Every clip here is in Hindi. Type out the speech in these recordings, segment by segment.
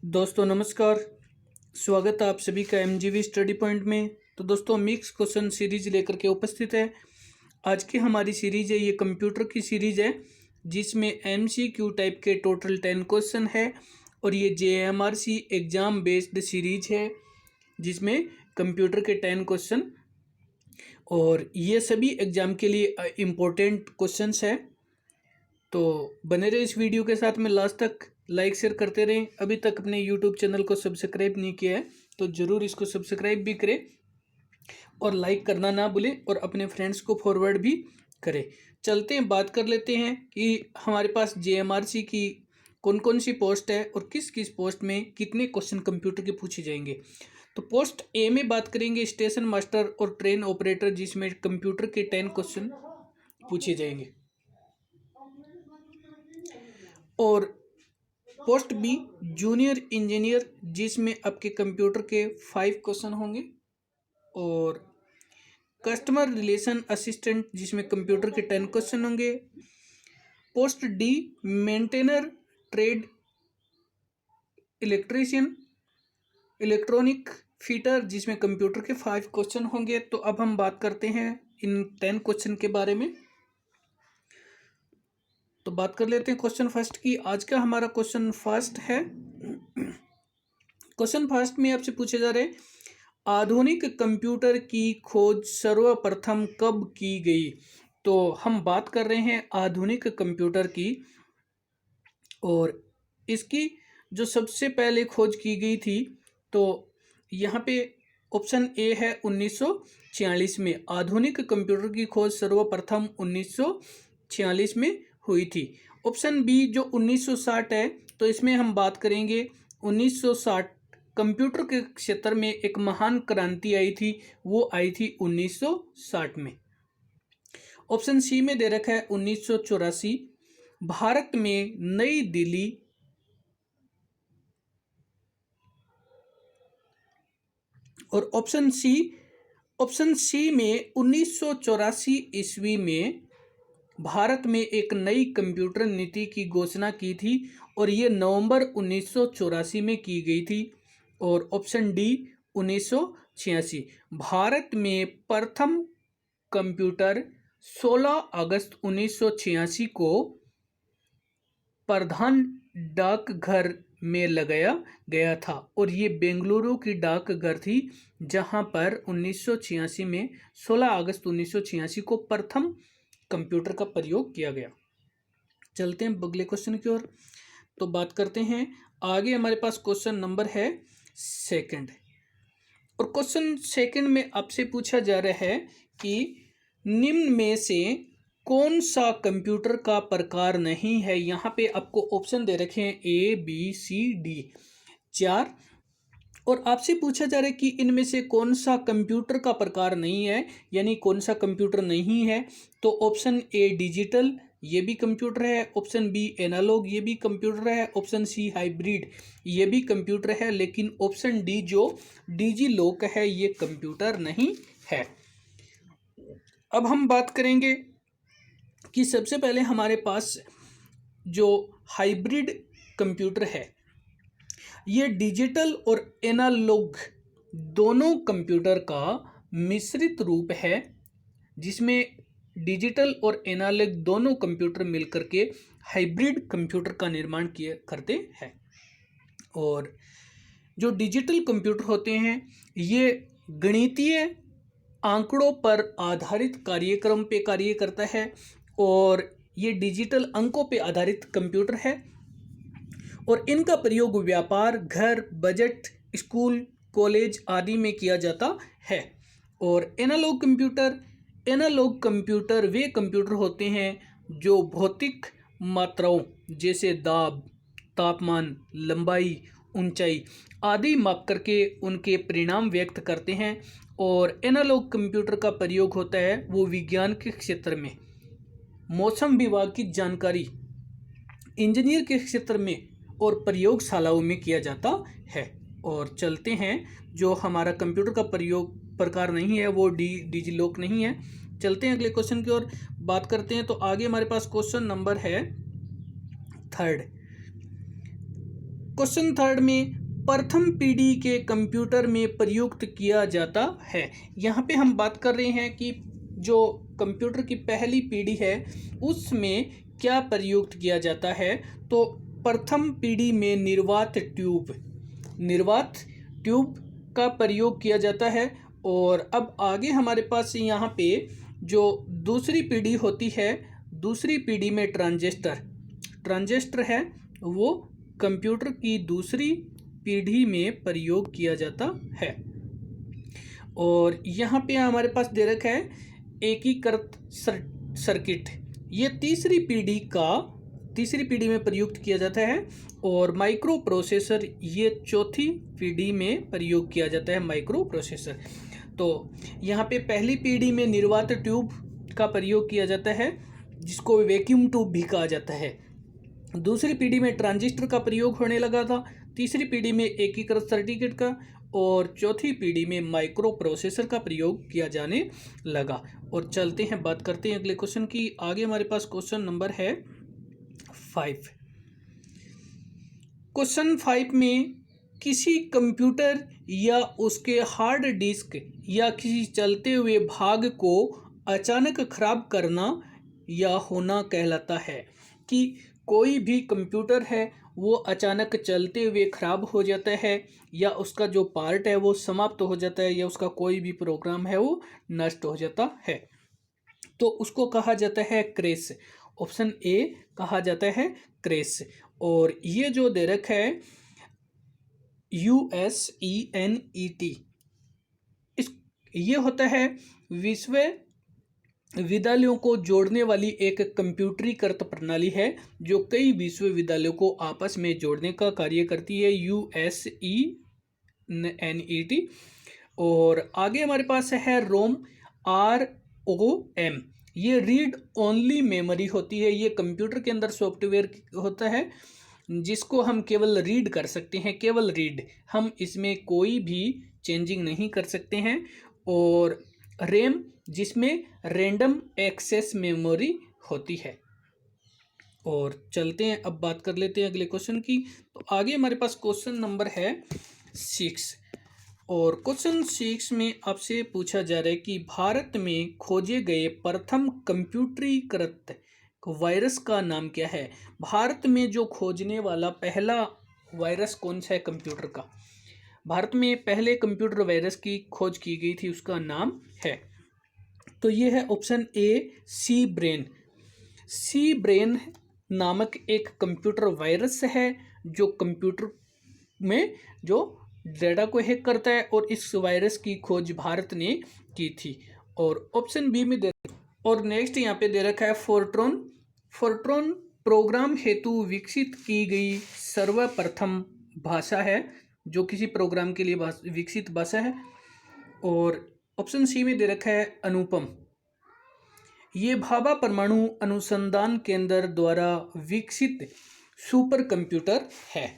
दोस्तों नमस्कार। स्वागत है आप सभी का एमजीवी स्टडी पॉइंट में। तो दोस्तों मिक्स क्वेश्चन सीरीज लेकर के उपस्थित है। आज की हमारी सीरीज है, ये कंप्यूटर की सीरीज है जिसमें एमसीक्यू टाइप के टोटल 10 क्वेश्चन है और ये जेएमआरसी एग्ज़ाम बेस्ड सीरीज है जिसमें कंप्यूटर के 10 क्वेश्चन और ये सभी एग्ज़ाम के लिए इम्पोर्टेंट क्वेश्चंस है। तो बने रहे इस वीडियो के साथ में लास्ट तक, लाइक शेयर करते रहें। अभी तक अपने यूट्यूब चैनल को सब्सक्राइब नहीं किया है तो ज़रूर इसको सब्सक्राइब भी करें और लाइक करना ना भूलें और अपने फ्रेंड्स को फॉरवर्ड भी करें। चलते हैं, बात कर लेते हैं कि हमारे पास जेएमआरसी की कौन कौन सी पोस्ट है और किस किस पोस्ट में कितने क्वेश्चन कंप्यूटर के पूछे जाएंगे। तो पोस्ट ए में बात करेंगे स्टेशन मास्टर और ट्रेन ऑपरेटर, जिसमें कंप्यूटर के 10 क्वेश्चन पूछे जाएंगे। और पोस्ट बी जूनियर इंजीनियर, जिसमें आपके कंप्यूटर के 5 क्वेश्चन होंगे। और कस्टमर रिलेशन असिस्टेंट, जिसमें कंप्यूटर के 10 क्वेश्चन होंगे। Post D maintainer trade electrician electronic fitter, जिसमें कंप्यूटर के 5 क्वेश्चन होंगे। तो अब हम बात करते हैं इन 10 क्वेश्चन के बारे में। तो बात कर लेते हैं क्वेश्चन फर्स्ट की। आज का हमारा क्वेश्चन फर्स्ट है। क्वेश्चन फर्स्ट में आपसे पूछे जा रहे हैं, आधुनिक कंप्यूटर की खोज सर्वप्रथम कब की गई। तो हम बात कर रहे हैं आधुनिक कंप्यूटर की, और इसकी जो सबसे पहले खोज की गई थी, तो यहाँ पे ऑप्शन ए है 1946 में। आधुनिक कंप्यूटर की खोज सर्वप्रथम 1946 में हुई थी। ऑप्शन बी जो 1960 है, तो इसमें हम बात करेंगे 1960। कंप्यूटर के क्षेत्र में एक महान क्रांति आई थी, वो आई थी 1960 में। ऑप्शन सी में दे रखा है 1984। भारत में नई दिल्ली और ऑप्शन सी में 1984 ईस्वी में भारत में एक नई कंप्यूटर नीति की घोषणा की थी और ये नवंबर 1984 में की गई थी। और ऑप्शन डी 1986, भारत में प्रथम कंप्यूटर 16 अगस्त 1986 को प्रधान डाकघर में लगाया गया था और ये बेंगलुरु की डाकघर थी, जहां पर 1986 में 16 अगस्त 1986 को प्रथम कंप्यूटर का प्रयोग किया गया। चलते हैं अगले क्वेश्चन की ओर। तो बात करते हैं आगे। हमारे पास क्वेश्चन नंबर है सेकंड, और क्वेश्चन सेकंड में आपसे पूछा जा रहा है कि निम्न में से कौन सा कंप्यूटर का प्रकार नहीं है। यहाँ पे आपको ऑप्शन दे रखे हैं ए बी सी डी 4, और आपसे पूछा जा रहा है कि इनमें से कौन सा कंप्यूटर का प्रकार नहीं है, यानी कौन सा कंप्यूटर नहीं है। तो ऑप्शन ए डिजिटल, ये भी कंप्यूटर है। ऑप्शन बी एनालॉग, ये भी कंप्यूटर है। ऑप्शन सी हाइब्रिड, ये भी कंप्यूटर है। लेकिन ऑप्शन डी जो डिजी लॉक है, ये कंप्यूटर नहीं है। अब हम बात करेंगे कि सबसे पहले हमारे पास जो हाइब्रिड कंप्यूटर है, ये डिजिटल और एनालॉग दोनों कंप्यूटर का मिश्रित रूप है, जिसमें डिजिटल और एनालॉग दोनों कंप्यूटर मिलकर के हाइब्रिड कंप्यूटर का निर्माण किया करते हैं। और जो डिजिटल कंप्यूटर होते हैं, ये गणितीय आंकड़ों पर आधारित कार्यक्रम पे कार्य करता है, और ये डिजिटल अंकों पे आधारित कंप्यूटर है, और इनका प्रयोग व्यापार, घर, बजट, स्कूल, कॉलेज आदि में किया जाता है। और एनालॉग कंप्यूटर वे कंप्यूटर होते हैं जो भौतिक मात्राओं जैसे दाब, तापमान, लंबाई, ऊंचाई आदि माप करके उनके परिणाम व्यक्त करते हैं। और एनालॉग कंप्यूटर का प्रयोग होता है वो विज्ञान के क्षेत्र में, मौसम विभाग की जानकारी, इंजीनियर के क्षेत्र में और प्रयोगशालाओं में किया जाता है। और चलते हैं, जो हमारा कंप्यूटर का प्रकार नहीं है वो डिजी लॉक नहीं है। चलते हैं अगले क्वेश्चन की ओर बात करते हैं। तो आगे हमारे पास क्वेश्चन नंबर है थर्ड। क्वेश्चन थर्ड में प्रथम पीढ़ी के कंप्यूटर में प्रयुक्त किया जाता है। यहाँ पे हम बात कर रहे हैं कि जो कंप्यूटर की पहली पीढ़ी है उसमें क्या प्रयुक्त किया जाता है। तो प्रथम पीढ़ी में निर्वात ट्यूब का प्रयोग किया जाता है। और अब आगे हमारे पास यहाँ पे जो दूसरी पीढ़ी होती है, दूसरी पीढ़ी में ट्रांजिस्टर है, वो कंप्यूटर की दूसरी पीढ़ी में प्रयोग किया जाता है। और यहाँ पे हमारे पास दे रखा है एकीकृत सर्किट, ये तीसरी पीढ़ी में प्रयुक्त किया जाता है। और माइक्रो प्रोसेसर ये चौथी पीढ़ी में प्रयोग किया जाता है, माइक्रो प्रोसेसर। तो यहाँ पे पहली पीढ़ी में निर्वात ट्यूब का प्रयोग किया जाता है, जिसको वैक्यूम ट्यूब भी कहा जाता है। दूसरी पीढ़ी में ट्रांजिस्टर का प्रयोग होने लगा था, तीसरी पीढ़ी में एकीकृत सर्किट का, और चौथी पीढ़ी में माइक्रो प्रोसेसर का प्रयोग किया जाने लगा। और चलते हैं, बात करते हैं अगले क्वेश्चन की। आगे हमारे पास क्वेश्चन नंबर है 5। क्वेश्चन 5 में किसी कंप्यूटर या उसके हार्ड डिस्क या किसी चलते हुए भाग को अचानक खराब करना या होना कहलाता है। कि कोई भी कंप्यूटर है वो अचानक चलते हुए खराब हो जाता है, या उसका जो पार्ट है वो समाप्त हो जाता है, या उसका कोई भी प्रोग्राम है वो नष्ट हो जाता है, तो उसको कहा जाता है क्रैश। ऑप्शन ए कहा जाता है क्रैश। और ये जो दे रखा है USENET, ये होता है विश्वविद्यालयों को जोड़ने वाली एक कंप्यूटरीकृत प्रणाली है जो कई विश्वविद्यालयों को आपस में जोड़ने का कार्य करती है, USENET। और आगे हमारे पास है ROM, ये रीड ओनली मेमोरी होती है। ये कंप्यूटर के अंदर सॉफ्टवेयर होता है जिसको हम केवल रीड कर सकते हैं, केवल रीड, हम इसमें कोई भी चेंजिंग नहीं कर सकते हैं। और रैम, जिसमें रैंडम एक्सेस मेमोरी होती है। और चलते हैं, अब बात कर लेते हैं अगले क्वेश्चन की। तो आगे हमारे पास क्वेश्चन नंबर है 6। और क्वेश्चन 6 में आपसे पूछा जा रहा है कि भारत में खोजे गए प्रथम कंप्यूटरीकृत वायरस का नाम क्या है। भारत में जो खोजने वाला पहला वायरस कौन सा है कंप्यूटर का। भारत में पहले कंप्यूटर वायरस की खोज की गई थी, उसका नाम है, तो ये है ऑप्शन ए सी ब्रेन नामक एक कंप्यूटर वायरस है जो कंप्यूटर में जो डेटा को हैक करता है, और इस वायरस की खोज भारत ने की थी। और ऑप्शन बी में और नेक्स्ट यहाँ पे दे रखा है फोर्ट्रॉन प्रोग्राम हेतु विकसित की गई सर्वप्रथम भाषा है, जो किसी प्रोग्राम के लिए विकसित भाषा है। और ऑप्शन सी में दे रखा है अनुपम, ये भाभा परमाणु अनुसंधान केंद्र द्वारा विकसित सुपर कंप्यूटर है।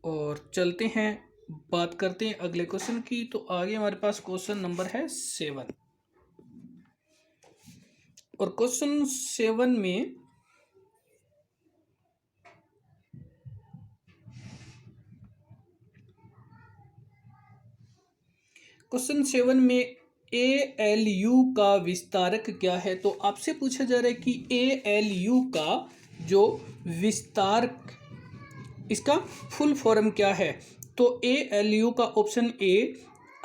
और चलते हैं, बात करते हैं अगले क्वेश्चन की। तो आगे हमारे पास क्वेश्चन नंबर है 7। और क्वेश्चन 7 में ALU का विस्तारक क्या है। तो आपसे पूछा जा रहा है कि ALU का जो विस्तारक, इसका फुल फॉर्म क्या है। तो ALU का option A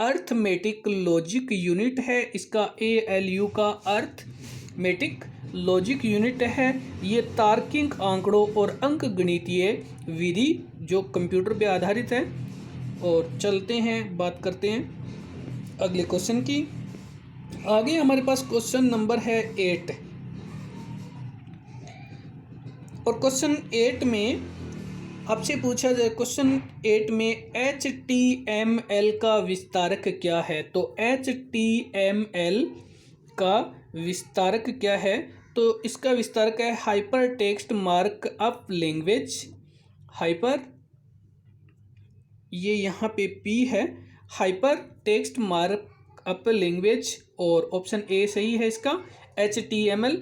arithmetic logic unit है। इसका ALU का अर्थमेटिक लॉजिक यूनिट है। ये तार्किक आंकड़ों और अंकगणितीय विधि जो कंप्यूटर पे आधारित है। और चलते हैं, बात करते हैं अगले क्वेश्चन की। आगे हमारे पास क्वेश्चन नंबर है 8। और क्वेश्चन 8 में आपसे पूछा जाए, क्वेश्चन 8 में HTML का विस्तारक क्या है। तो HTML का विस्तारक क्या है। तो इसका विस्तारक है hyper text markup language. Hyper, ये यहाँ पे P है, हाइपर टेक्स्ट मार्कअप लैंग्वेज। और ऑप्शन ए सही है इसका HTML।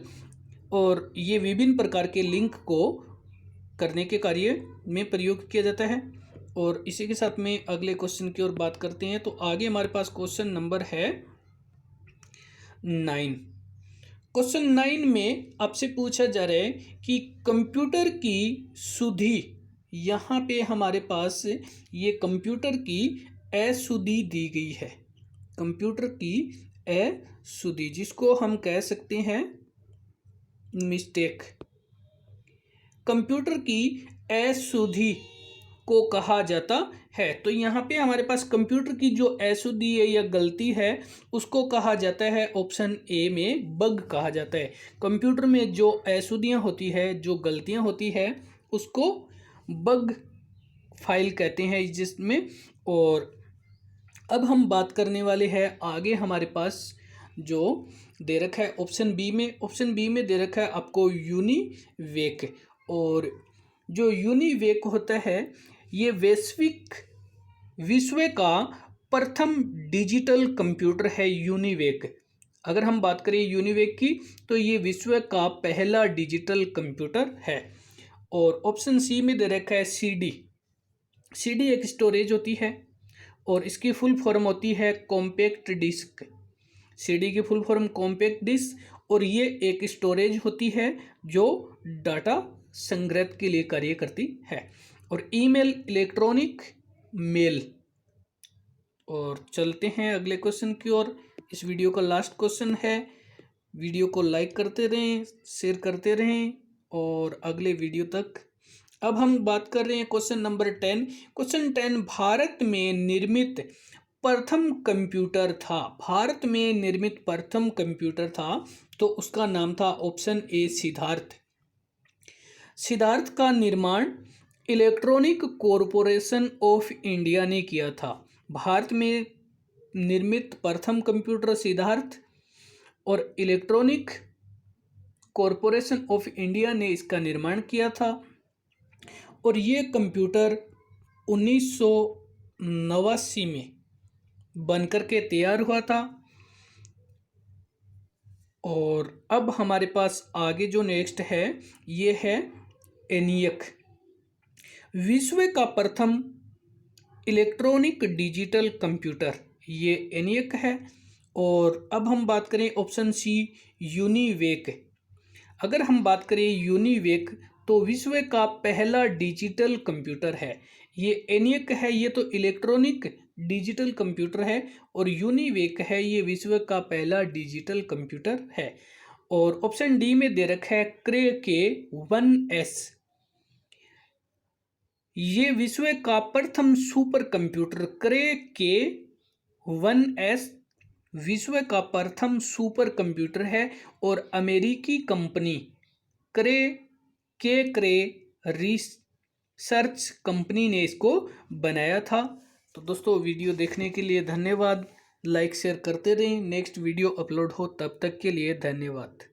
और ये विभिन्न प्रकार के लिंक को करने के कार्य में प्रयोग किया जाता है। और इसी के साथ में अगले क्वेश्चन की ओर बात करते हैं। तो आगे हमारे पास क्वेश्चन नंबर है 9। क्वेश्चन 9 में आपसे पूछा जा रहा है कि कंप्यूटर की सुधि, यहाँ पे हमारे पास ये कंप्यूटर की अशुद्धि दी गई है। कंप्यूटर की अशुद्धि, जिसको हम कह सकते हैं मिस्टेक। कंप्यूटर की अशुद्धि को कहा जाता है। तो यहाँ पे हमारे पास कंप्यूटर की जो अशुद्धि है या गलती है उसको कहा जाता है, ऑप्शन ए में बग कहा जाता है। कंप्यूटर में जो अशुद्धियाँ होती है, जो गलतियाँ होती है, उसको बग फाइल कहते हैं जिसमें। और अब हम बात करने वाले हैं आगे हमारे पास जो दे रखा है ऑप्शन बी में। ऑप्शन बी में दे रखा है आपको यूनिवेक। और जो यूनिवेक होता है ये विश्व का प्रथम डिजिटल कंप्यूटर है यूनिवेक। अगर हम बात करें यूनिवेक की तो ये विश्व का पहला डिजिटल कंप्यूटर है। और ऑप्शन सी में दे रखा है सीडी। सीडी एक स्टोरेज होती है और इसकी फुल फॉर्म होती है कॉम्पैक्ट डिस्क। सीडी की फुल फॉर्म कॉम्पैक्ट डिस्क, और ये एक स्टोरेज होती है जो डाटा संग्रह के लिए कार्य करती है। और ईमेल इलेक्ट्रॉनिक मेल। और चलते हैं अगले क्वेश्चन की ओर। इस वीडियो का लास्ट क्वेश्चन है। वीडियो को लाइक करते रहें, शेयर करते रहें और अगले वीडियो तक। अब हम बात कर रहे हैं क्वेश्चन नंबर 10। क्वेश्चन 10 भारत में निर्मित प्रथम कंप्यूटर था। भारत में निर्मित प्रथम कंप्यूटर था तो उसका नाम था ऑप्शन ए सिद्धार्थ। सिद्धार्थ का निर्माण इलेक्ट्रॉनिक कॉरपोरेशन ऑफ इंडिया ने किया था। भारत में निर्मित प्रथम कंप्यूटर सिद्धार्थ और इलेक्ट्रॉनिक कॉरपोरेशन ऑफ इंडिया ने इसका निर्माण किया था। और ये कंप्यूटर 1989 में बनकर के तैयार हुआ था। और अब हमारे पास आगे जो नेक्स्ट है ये है एनियक। विश्व का प्रथम इलेक्ट्रॉनिक डिजिटल कंप्यूटर ये एनियक है। और अब हम बात करें ऑप्शन सी यूनिवेक। अगर हम बात करें यूनिवेक तो विश्व का पहला डिजिटल कंप्यूटर है। ये एनियक है, ये तो इलेक्ट्रॉनिक डिजिटल कंप्यूटर है, और यूनिवेक है, ये विश्व का पहला डिजिटल कंप्यूटर है। और ऑप्शन डी में दे रखा है क्रे K1S। ये विश्व का प्रथम सुपर कंप्यूटर क्रे K1S विश्व का प्रथम सुपर कंप्यूटर है। और अमेरिकी कंपनी क्रे रिसर्च कंपनी ने इसको बनाया था। तो दोस्तों वीडियो देखने के लिए धन्यवाद। लाइक शेयर करते रहें। नेक्स्ट वीडियो अपलोड हो तब तक के लिए धन्यवाद।